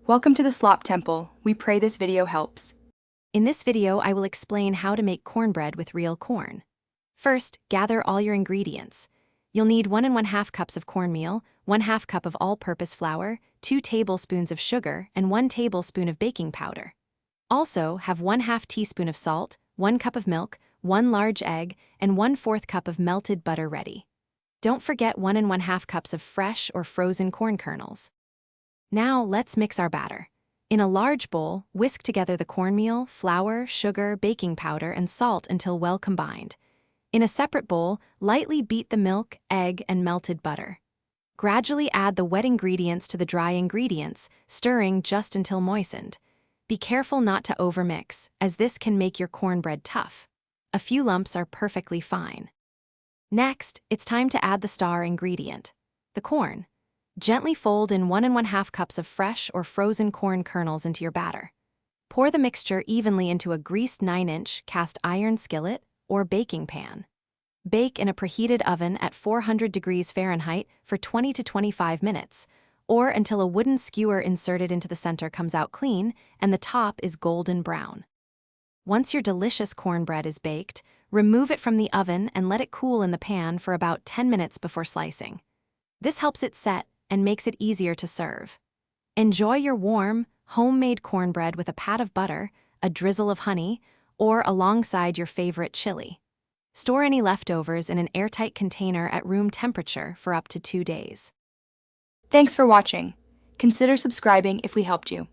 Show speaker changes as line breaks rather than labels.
Welcome to the Slop Temple. We pray this video helps.
In this video, I will explain how to make cornbread with real corn. First, gather all your ingredients. You'll need 1 1/2 cups of cornmeal, 1/2 cup of all-purpose flour, 2 tablespoons of sugar, and 1 tablespoon of baking powder. Also, have 1/2 teaspoon of salt, 1 cup of milk, 1 large egg, and 1/4 cup of melted butter ready. Don't forget 1 1/2 cups of fresh or frozen corn kernels. Now, let's mix our batter. In a large bowl, whisk together the cornmeal, flour, sugar, baking powder, and salt until well combined. In a separate bowl, lightly beat the milk, egg, and melted butter. Gradually add the wet ingredients to the dry ingredients, stirring just until moistened. Be careful not to overmix, as this can make your cornbread tough. A few lumps are perfectly fine. Next, it's time to add the star ingredient, the corn. Gently fold in 1 1/2 cups of fresh or frozen corn kernels into your batter. Pour the mixture evenly into a greased 9-inch cast iron skillet or baking pan. Bake in a preheated oven at 400 degrees Fahrenheit for 20 to 25 minutes, or until a wooden skewer inserted into the center comes out clean and the top is golden brown. Once your delicious cornbread is baked, remove it from the oven and let it cool in the pan for about 10 minutes before slicing. This helps it set and makes it easier to serve. Enjoy your warm, homemade cornbread with a pat of butter, a drizzle of honey, or alongside your favorite chili. Store any leftovers in an airtight container at room temperature for up to 2 days.
Thanks for watching. Consider subscribing if we helped you.